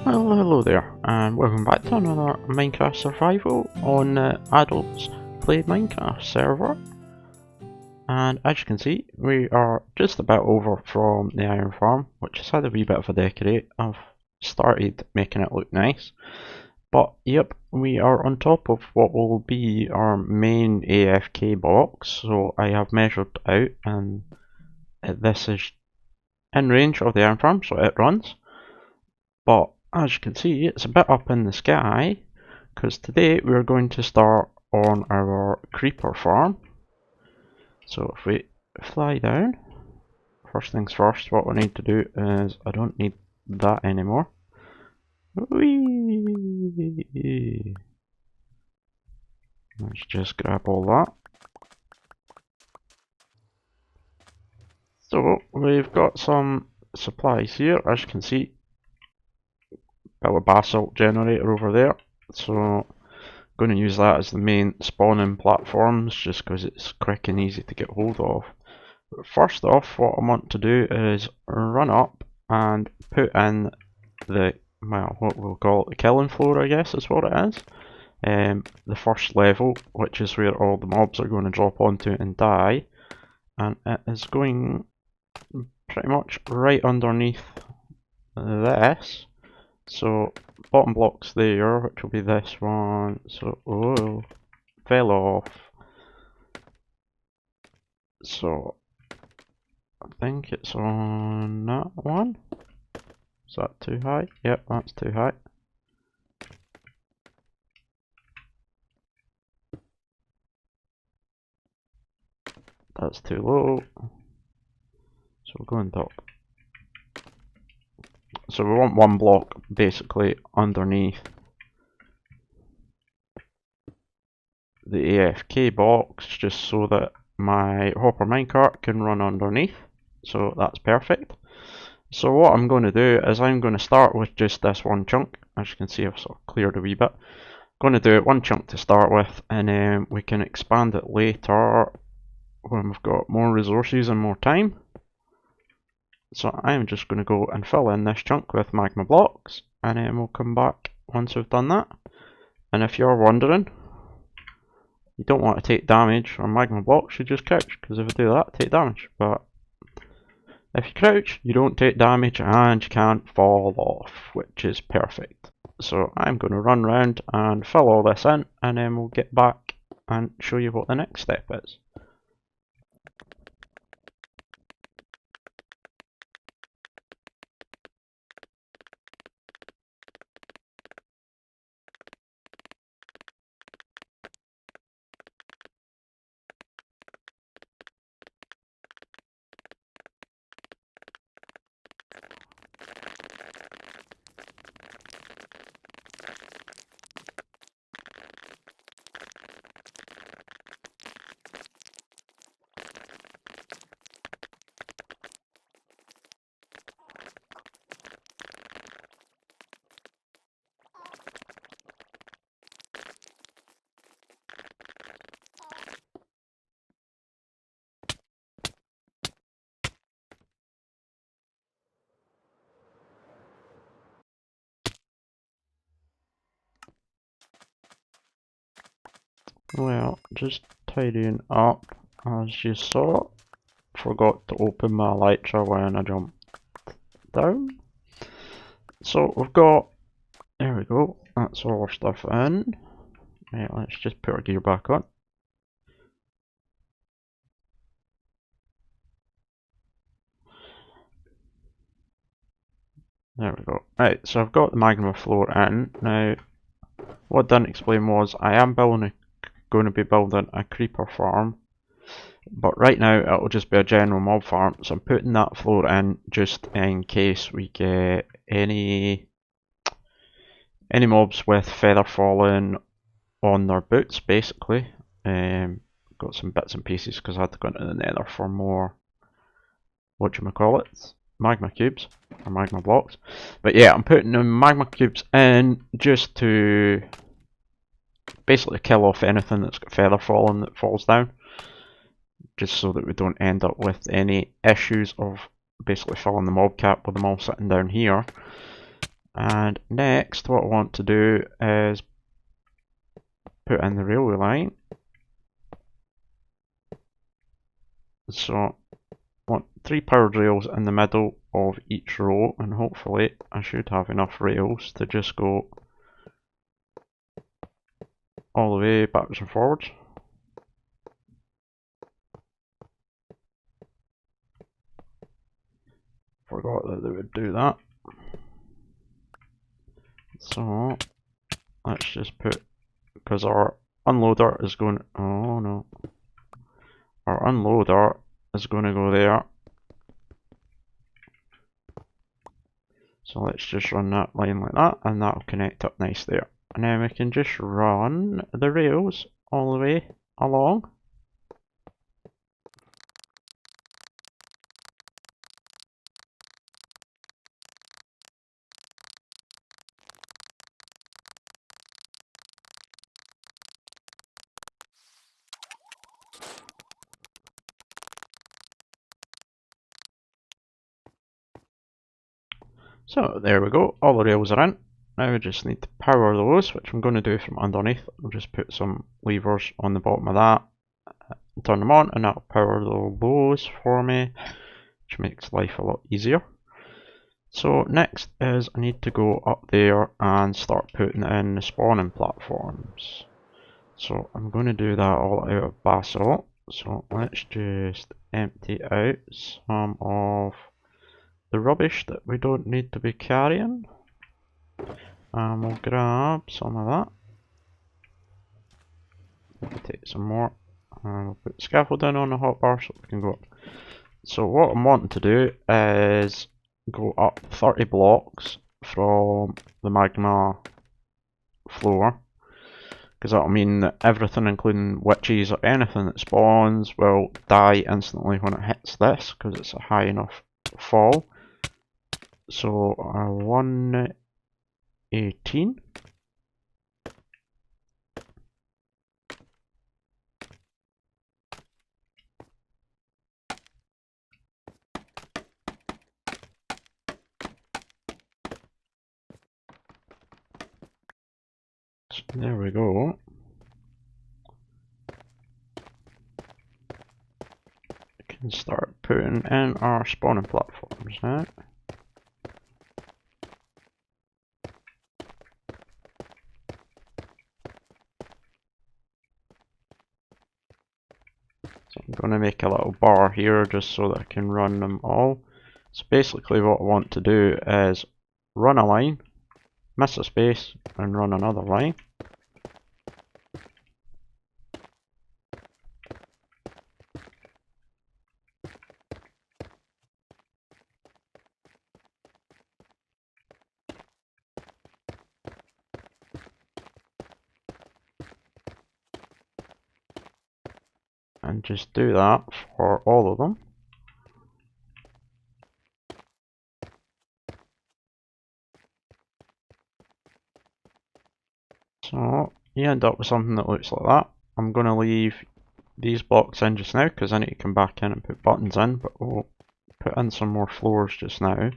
Well, hello there, and welcome back to another Minecraft survival on the Adults Play Minecraft server. And as you can see, we are just about over from the iron farm, which has had a wee bit of a decorate. I've started making it look nice. But yep, we are on top of what will be our main AFK box. So I have measured out, and this is in range of the iron farm, so it runs. But as you can see, it's a bit up in the sky, because today we're going to start on our creeper farm. So if we fly down, first things first, what we need to do is, I don't need that anymore. Whee! Let's just grab all that. So we've got some supplies here, as you can see. Got a basalt generator over there, so going to use that as the main spawning platforms just because it's quick and easy to get hold of. But first off, what I want to do is run up and put in the, well, what we'll call it, the killing floor, I guess is what it is. The first level, which is where all the mobs are going to drop onto and die, and it is going pretty much right underneath this. So bottom block's there, which will be this one. So, oh, fell off. So I think it's on that one. Is that too high? Yep, that's too high. That's too low. So we'll go on top. So we want one block basically underneath the AFK box, just so that my hopper minecart can run underneath. So that's perfect. So what I'm going to do is I'm going to start with just this one chunk. As you can see, I've sort of cleared a wee bit. I'm going to do it one chunk to start with, and then we can expand it later when we've got more resources and more time. So I'm just going to go and fill in this chunk with magma blocks, and then we'll come back once we've done that. And if you're wondering, you don't want to take damage on magma blocks, you just crouch, because if you do that, take damage. But if you crouch, you don't take damage and you can't fall off, which is perfect. So I'm going to run around and fill all this in, and then we'll get back and show you what the next step is. Well, just tidying up, as you saw. Forgot to open my elytra when I jumped down. So we've got, there we go, that's all our stuff in. Right, let's just put our gear back on. There we go. Right, so I've got the magma floor in. Now, what I didn't explain was I am going to be building a creeper farm, but right now it'll just be a general mob farm, so I'm putting that floor in just in case we get any mobs with feather falling on their boots, basically. Got some bits and pieces because I had to go into the nether for more, whatchamacallit, magma cubes, or magma blocks. But yeah, I'm putting the magma cubes in just to basically kill off anything that's got feather falling that falls down. Just so that we don't end up with any issues of basically filling the mob cap with them all sitting down here. And next, what I want to do is put in the railway line. So I want 3 powered rails in the middle of each row, and hopefully I should have enough rails to just go all the way backwards and forwards. Forgot that they would do that. So let's just put, because our unloader is going, oh no, our unloader is going to go there. So let's just run that line like that, and that'll connect up nice there. And then we can just run the rails all the way along. So there we go, all the rails are in. Now we just need to power those, which I'm going to do from underneath. I'll just put some levers on the bottom of that, turn them on, and that'll power those for me, which makes life a lot easier. So next is I need to go up there and start putting in the spawning platforms. So I'm going to do that all out of basalt. So let's just empty out some of the rubbish that we don't need to be carrying. And we'll grab some of that. We'll take some more. And we'll put scaffolding on the hotbar so we can go up. So what I'm wanting to do is go up 30 blocks from the magma floor. Because that'll mean that everything, including witches or anything that spawns, will die instantly when it hits this, because it's a high enough fall. So 118. So there we go. We can start putting in our spawning platforms now. So I'm going to make a little bar here just so that I can run them all. So basically what I want to do is run a line, miss a space, and run another line. And just do that for all of them. So you end up with something that looks like that. I'm going to leave these blocks in just now because I need to come back in and put buttons in, but we'll put in some more floors just now.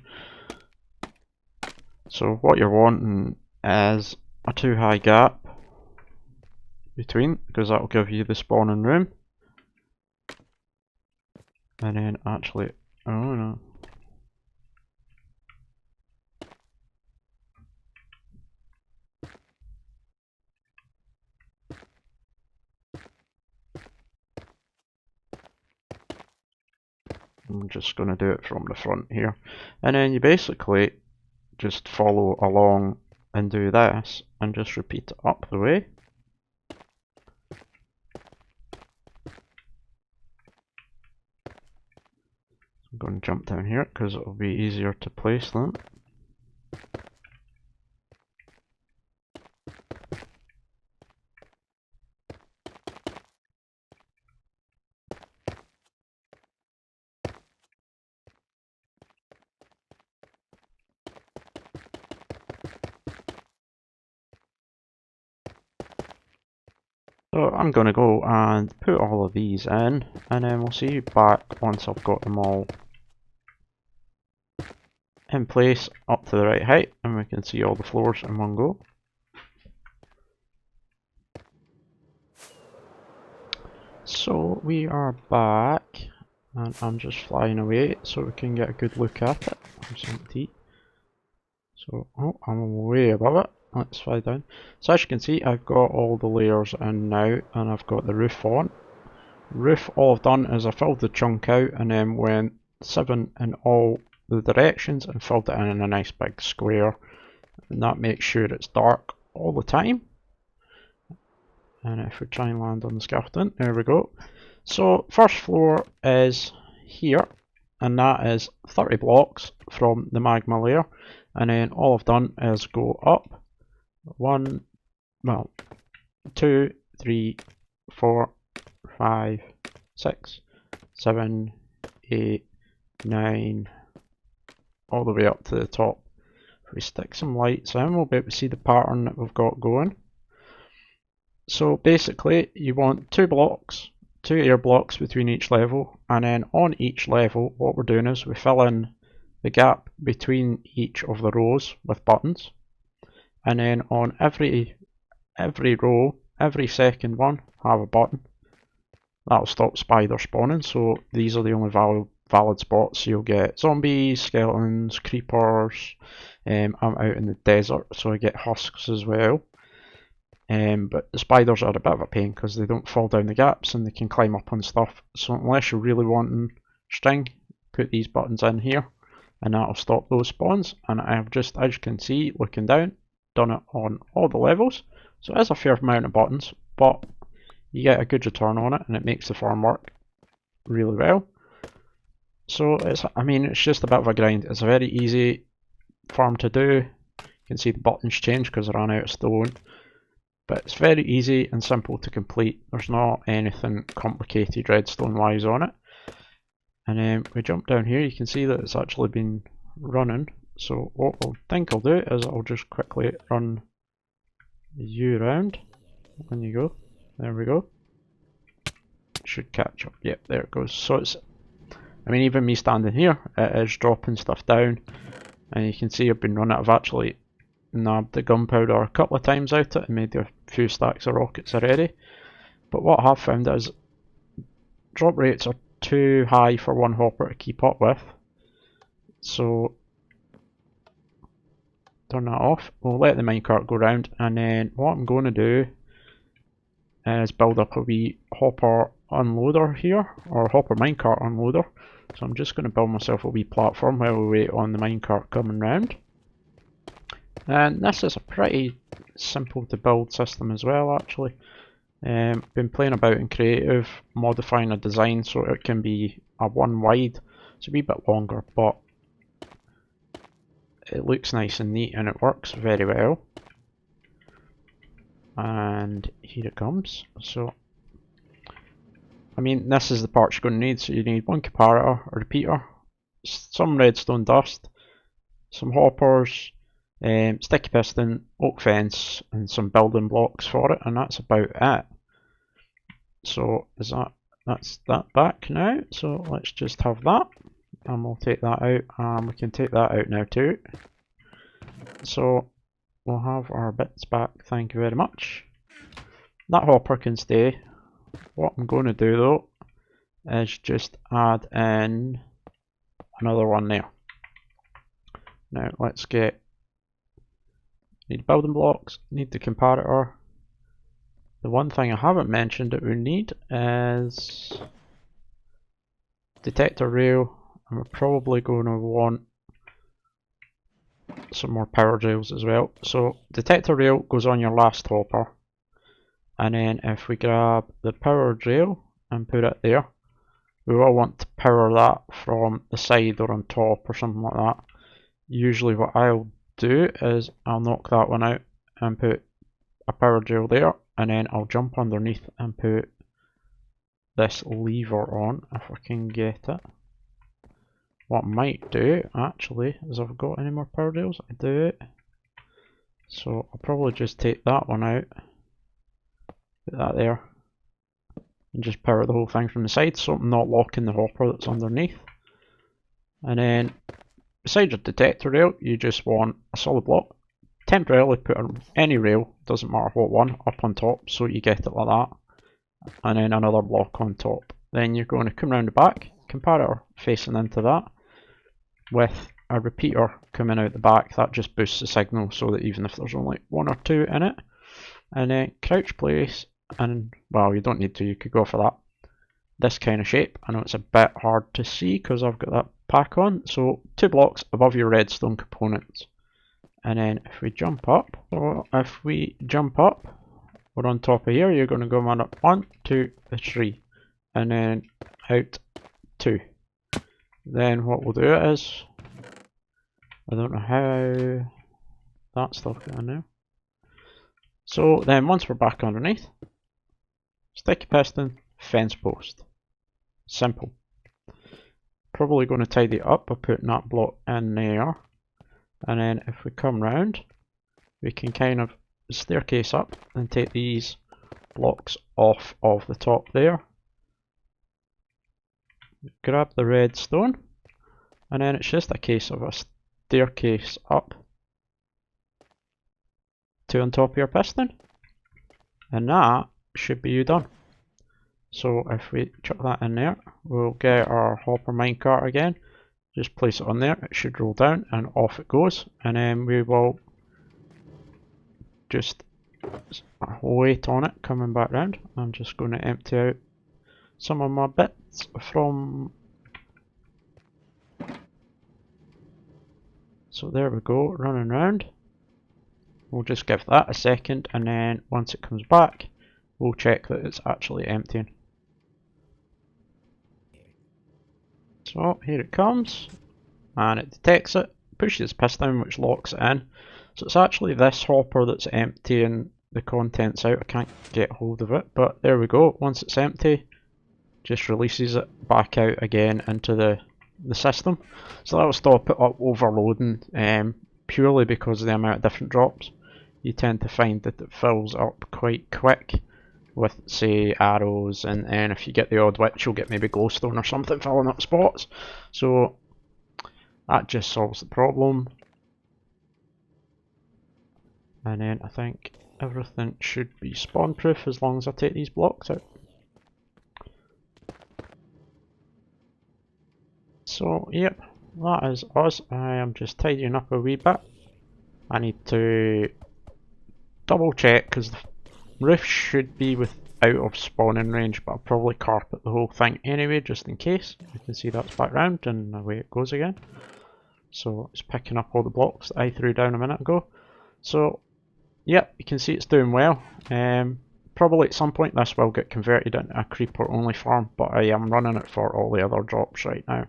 So what you're wanting is a too high gap between, because that will give you the spawning room. And then actually, oh no. I'm just going to do it from the front here. And then you basically just follow along and do this and just repeat it up the way. I'm going to jump down here because it will be easier to place them. So I'm going to go and put all of these in, and then we'll see you back once I've got them all in place up to the right height, and we can see all the floors in one go. So we are back, and I'm just flying away so we can get a good look at it. So, oh, I'm way above it. Let's fly down. So as you can see, I've got all the layers in now, and I've got the roof on. Roof, all I've done is I filled the chunk out and then went 7 in all the directions and filled it in a nice big square, and that makes sure it's dark all the time. And if we try and land on the skeleton, there we go. So first floor is here, and that is 30 blocks from the magma layer, and then all I've done is go up 2, 3, 4, 5, 6, 7, 8, 9, all the way up to the top. If we stick some lights in, we'll be able to see the pattern that we've got going. So basically, you want 2 blocks, 2 air blocks between each level, and then on each level, what we're doing is we fill in the gap between each of the rows with buttons, and then on every row, every second one, have a button. That'll stop spiders spawning, so these are the only valid spots. You'll get zombies, skeletons, creepers. I'm out in the desert, so I get husks as well. But the spiders are a bit of a pain because they don't fall down the gaps and they can climb up on stuff. So unless you're really wanting string, put these buttons in here and that'll stop those spawns. And I've just, as you can see, looking down, done it on all the levels. So it is a fair amount of buttons, but you get a good return on it and it makes the farm work really well. So it's just a bit of a grind. It's a very easy farm to do. You can see the buttons change because I ran out of stone. But it's very easy and simple to complete. There's not anything complicated redstone wise on it. And then we jump down here, you can see that it's actually been running. So what I think I'll do is I'll just quickly run you around. When you go, there we go. Should catch up. Yep, there it goes. So it's, even me standing here, it is dropping stuff down. And you can see I've been running. I've actually nabbed the gunpowder a couple of times out it and made a few stacks of rockets already. But what I have found is drop rates are too high for one hopper to keep up with. So turn that off. We'll let the minecart go round, and then what I'm going to do is build up a wee hopper unloader here, or hopper minecart unloader. So I'm just going to build myself a wee platform while we wait on the minecart coming round. And this is a pretty simple to build system as well, actually. Been playing about in creative, modifying a design so it can be a 1 wide. It's a wee bit longer, but it looks nice and neat and it works very well. And here it comes. So, this is the parts you're going to need. So you need 1 comparator, a repeater, some redstone dust, some hoppers, sticky piston, oak fence, and some building blocks for it, and that's about it. So that's that back now. So let's just have that, and we'll take that out, and we can take that out now too. So we'll have our bits back. Thank you very much. That hopper can stay. What I'm going to do though is just add in another one there. Now let's get. Need building blocks, need the comparator. The one thing I haven't mentioned that we need is detector rail, and we're probably going to want some more power rails as well. So detector rail goes on your last hopper, and then if we grab the power rail and put it there, we will want to power that from the side or on top or something like that. Usually what I'll do is I'll knock that one out and put a power drill there, and then I'll jump underneath and put this lever on if I can get it. What I might do actually is, I've got any more power drills, I do. So I'll probably just take that one out, put that there, and just power the whole thing from the side so I'm not locking the hopper that's underneath. And then beside your detector rail, you just want a solid block. Temporarily put any rail, doesn't matter what one, up on top so you get it like that. And then another block on top. Then you're going to come round the back, comparator facing into that, with a repeater coming out the back. That just boosts the signal so that even if there's only one or two in it. And then crouch place, and well, you don't need to, you could go for that. This kind of shape. I know it's a bit hard to see because I've got that pack on. So 2 blocks above your redstone components. And then if we jump up, we're on top of here, you're going to go on up 1, 2, 3, and then out 2. Then what we'll do is, I don't know how that stuff got in there. So then once we're back underneath, sticky piston, fence post. Simple. Probably going to tidy it up by putting that block in there. And then if we come round, we can kind of staircase up and take these blocks off of the top there. Grab the redstone, and then it's just a case of a staircase up to on top of your piston. And that should be you done. So if we chuck that in there, we'll get our hopper minecart again. Just place it on there, it should roll down and off it goes, and then we will just wait on it coming back round. I'm just going to empty out some of my bits from... So there we go, running round. We'll just give that a second, and then once it comes back, we'll check that it's actually emptying. So here it comes, and it detects it, pushes piston which locks it in. So it's actually this hopper that's emptying the contents out. I can't get hold of it, but there we go. Once it's empty, just releases it back out again into the system. So that will stop it up overloading, purely because of the amount of different drops. You tend to find that it fills up quite quick with, say, arrows, and if you get the odd witch, you'll get maybe glowstone or something filling up spots. So that just solves the problem. And then I think everything should be spawn proof as long as I take these blocks out. So yep, that is us. I am just tidying up a wee bit. I need to double check because the roof should be out of spawning range, but I'll probably carpet the whole thing anyway just in case. You can see that's back round and away it goes again. So it's picking up all the blocks that I threw down a minute ago. So yep, you can see it's doing well. Probably at some point this will get converted into a creeper only farm, but I am running it for all the other drops right now.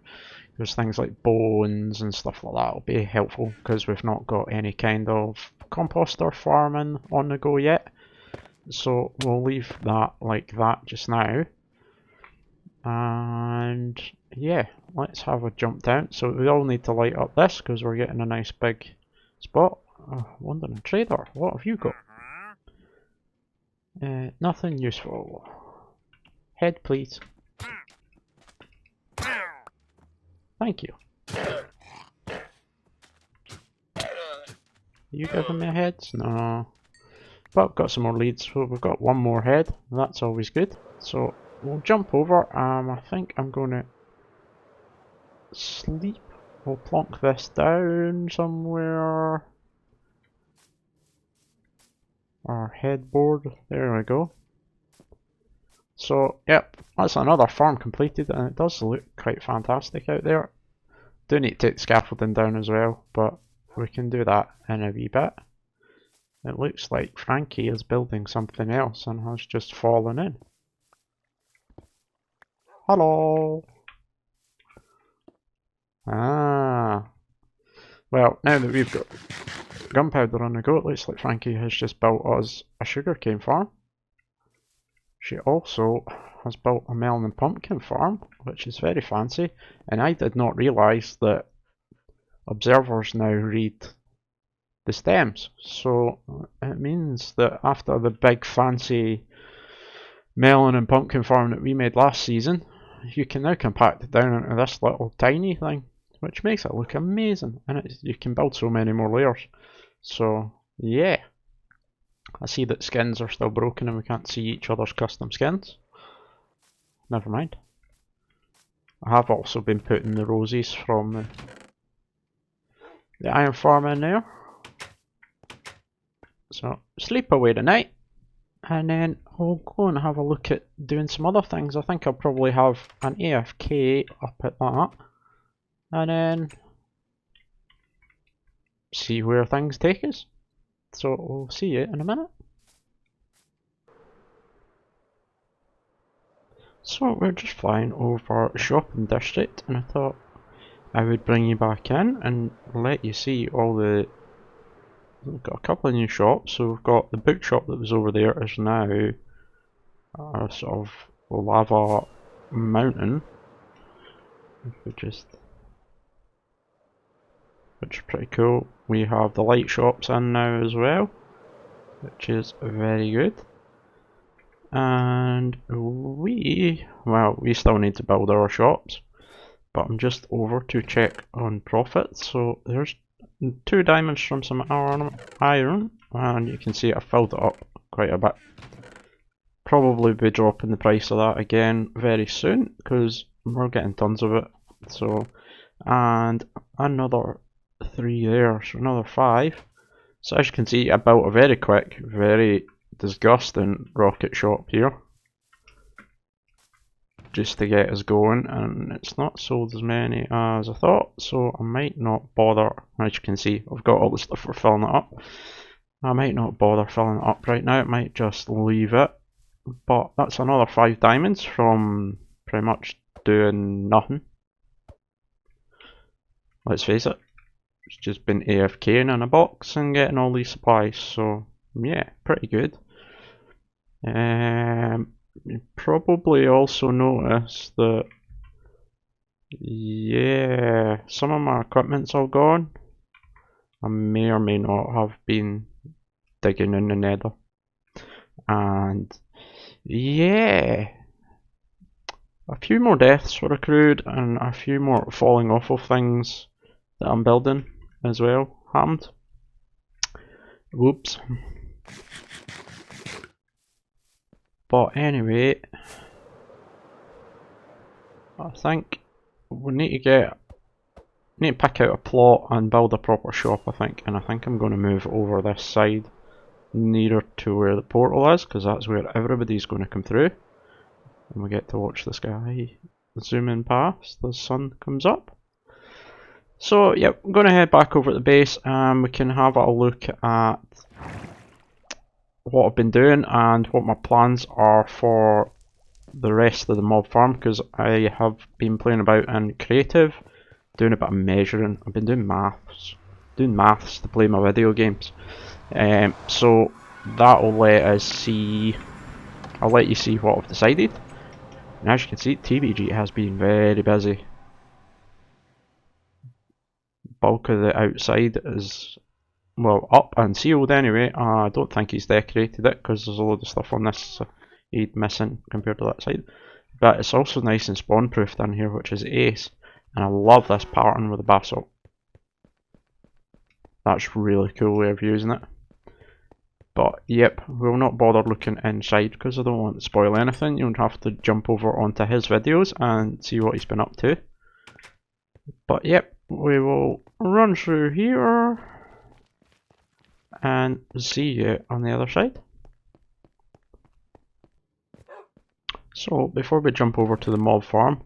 There's things like bones and stuff like that will be helpful because we've not got any kind of composter farming on the go yet. So we'll leave that like that just now. And yeah, let's have a jump down. So we all need to light up this because we're getting a nice big spot. Wandering Trader, what have you got? Nothing useful. Head please. Thank you. Are you giving me heads? No. But I've got some more leads, so we've got one more head. That's always good. So we'll jump over. I think I'm going to sleep. We'll plonk this down somewhere. Our headboard. There we go. So yep, that's another farm completed, and it does look quite fantastic out there. Do need to take the scaffolding down as well, but we can do that in a wee bit. It looks like Frankie is building something else and has just fallen in. Hello! Ah. Well, now that we've got gunpowder on the go, it looks like Frankie has just built us a sugarcane farm. She also has built a melon and pumpkin farm, which is very fancy, and I did not realise that observers now read the stems, so it means that after the big fancy melon and pumpkin farm that we made last season, you can now compact it down into this little tiny thing, which makes it look amazing, and you can build so many more layers. So yeah, I see that skins are still broken and we can't see each other's custom skins. Never mind. I have also been putting the roses from the iron farm in there. So sleep away tonight, and then I'll go and have a look at doing some other things. I think I'll probably have an AFK up at that, and then see where things take us. So we'll see you in a minute. So we're just flying over shopping district, and I thought I would bring you back in and let you see all the. We've got a couple of new shops. So we've got the bookshop that was over there is now a sort of lava mountain, which is pretty cool. We have the light shops in now as well, which is very good. And we still need to build our shops, but I'm just over to check on profits. So there's 2 diamonds from some iron, and you can see I filled it up quite a bit. Probably be dropping the price of that again very soon because we're getting tons of it. So, and another 3 there, so another 5. So as you can see, I built a very quick, very disgusting rocket shop here, just to get us going, and it's not sold as many as I thought, so I might not bother. As you can see, I've got all the stuff for filling it up. I might not bother filling it up right now, I might just leave it. But that's another 5 diamonds from pretty much doing nothing. Let's face it, it's just been AFKing in a box and getting all these supplies, so yeah, pretty good. You probably also notice that, yeah, some of my equipment's all gone. I may or may not have been digging in the nether. And yeah, a few more deaths were accrued and a few more falling off of things that I'm building as well happened. Whoops. But anyway, I think we need to pick out a plot and build a proper shop, I think, and I think I'm going to move over this side nearer to where the portal is, because that's where everybody's going to come through, and we get to watch this guy zoom in past the sun comes up. So yeah, I'm going to head back over to the base and we can have a look at what I've been doing and what my plans are for the rest of the mob farm, because I have been playing about in creative, doing a bit of measuring. I've been doing maths to play my video games. So that'll let us see. I'll let you see what I've decided. And as you can see, TBG has been very busy. Bulk of the outside is, well, up and sealed anyway. I don't think he's decorated it because there's a load of stuff on this he'd missing compared to that side. But it's also nice and spawn proofed in here, which is ace. And I love this pattern with the basalt. That's really cool way of using it. But yep, we'll not bother looking inside because I don't want to spoil anything. You'll have to jump over onto his videos and see what he's been up to. But yep, we will run through here and see you on the other side. So before we jump over to the mob farm,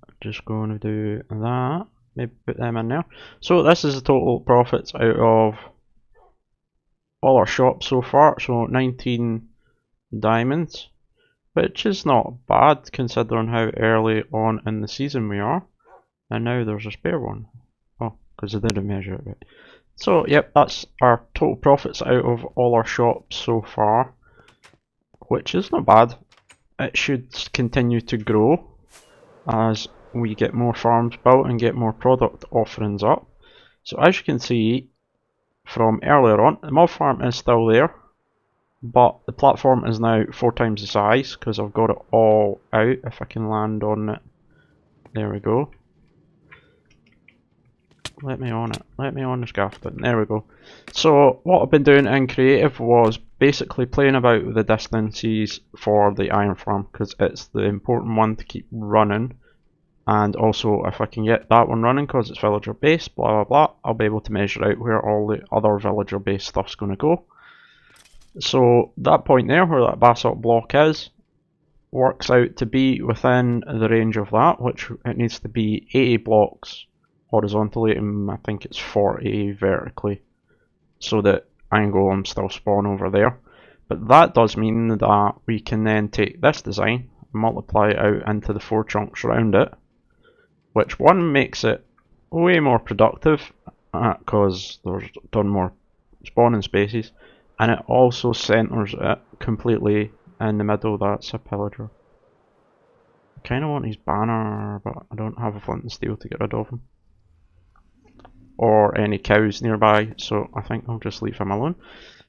I'm just going to do that, maybe put them in there. So this is the total profits out of all our shops so far, so 19 diamonds, which is not bad considering how early on in the season we are. And now there's a spare one. Oh, because I didn't measure it right. So yep, that's our total profits out of all our shops so far, which is not bad. It should continue to grow as we get more farms built and get more product offerings up. So as you can see from earlier on, the mob farm is still there, but the platform is now 4 times the size because I've got it all out. If I can land on it, there we go. Let me on it. Let me on the scaffolding. There we go. So what I've been doing in creative was basically playing about with the distances for the iron farm, because it's the important one to keep running. And also if I can get that one running because it's villager base, blah blah blah, I'll be able to measure out where all the other villager base stuff's going to go. So that point there where that basalt block is works out to be within the range of that, which it needs to be 80 blocks horizontally and I think it's 40 vertically, so that iron golems still spawn over there. But that does mean that we can then take this design and multiply it out into the 4 chunks around it, which one makes it way more productive because there's done more spawning spaces, and it also centers it completely in the middle. That's a pillager. I kind of want his banner, but I don't have a flint and steel to get rid of him, or any cows nearby, so I think I'll just leave him alone.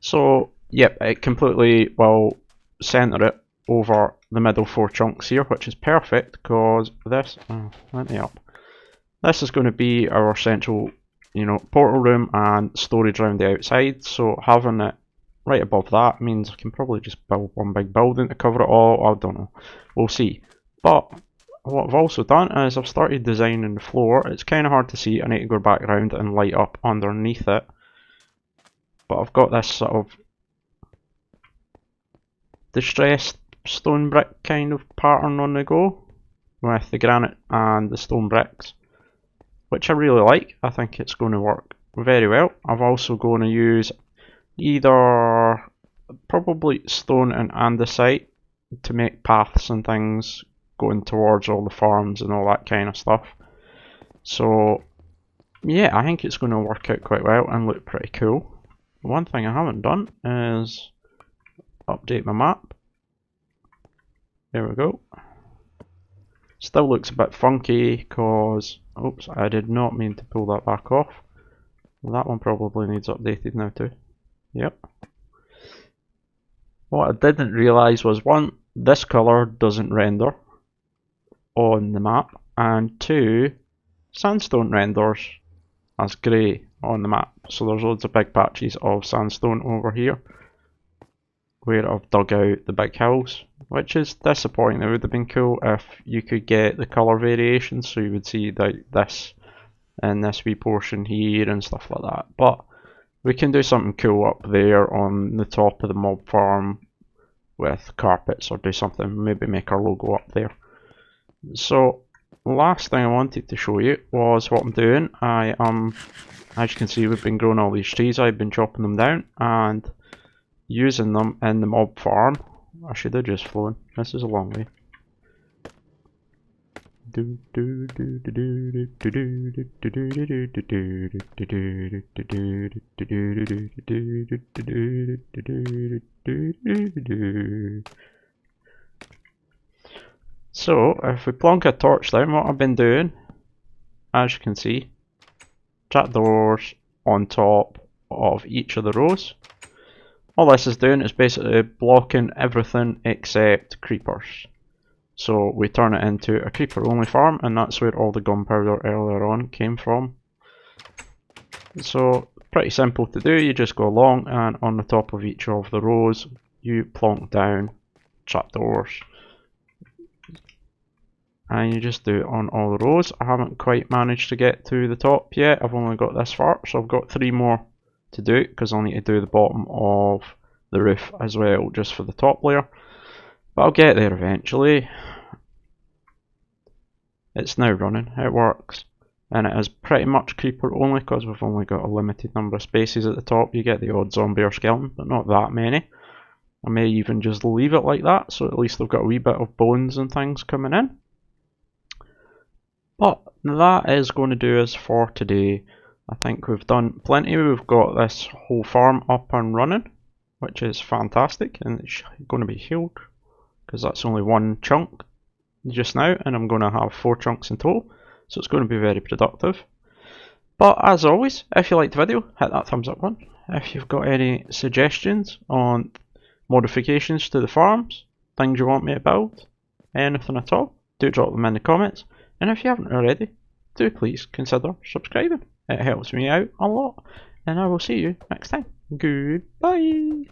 So yep, it completely will center it over the middle 4 chunks here, which is perfect because this, let me up. This is going to be our central, portal room and storage around the outside. So having it right above that means I can probably just build one big building to cover it all. I don't know, we'll see. But what I've also done is I've started designing the floor. It's kind of hard to see. I need to go back around and light up underneath it. But I've got this sort of distressed stone brick kind of pattern on the go with the granite and the stone bricks, which I really like. I think it's going to work very well. I'm also going to use either probably stone and andesite to make paths and things going towards all the farms and all that kind of stuff. So yeah, I think it's going to work out quite well and look pretty cool. One thing I haven't done is update my map. There we go. Still looks a bit funky because, oops, I did not mean to pull that back off. That one probably needs updated now too. Yep. What I didn't realise was, one, this colour doesn't render on the map, and two, sandstone renders as grey on the map. So there's loads of big patches of sandstone over here where I've dug out the big hills, which is disappointing. It would have been cool if you could get the colour variation, so you would see this and this wee portion here and stuff like that. But we can do something cool up there on the top of the mob farm with carpets, or do something, maybe make our logo up there. So last thing I wanted to show you was what I'm doing. I as you can see, we've been growing all these trees. I've been chopping them down and using them in the mob farm. I should have just flown. This is a long way. So if we plonk a torch down, what I've been doing, as you can see, trapdoors on top of each of the rows. All this is doing is basically blocking everything except creepers. So we turn it into a creeper only farm, and that's where all the gunpowder earlier on came from. So pretty simple to do. You just go along and on the top of each of the rows you plonk down trapdoors. And you just do it on all the rows. I haven't quite managed to get to the top yet. I've only got this far, so I've got 3 more to do, because I'll need to do the bottom of the roof as well, just for the top layer. But I'll get there eventually. It's now running, it works. And it is pretty much creeper only, because we've only got a limited number of spaces at the top. You get the odd zombie or skeleton, but not that many. I may even just leave it like that, so at least I've got a wee bit of bones and things coming in. But that is going to do us for today. I think we've done plenty. We've got this whole farm up and running, which is fantastic, and it's going to be healed because that's only 1 chunk just now, and I'm going to have 4 chunks in total, so it's going to be very productive. But as always, if you liked the video, hit that thumbs up button. If you've got any suggestions on modifications to the farms, things you want me to build, anything at all, do drop them in the comments. And if you haven't already, do please consider subscribing. It helps me out a lot, and I will see you next time. Goodbye.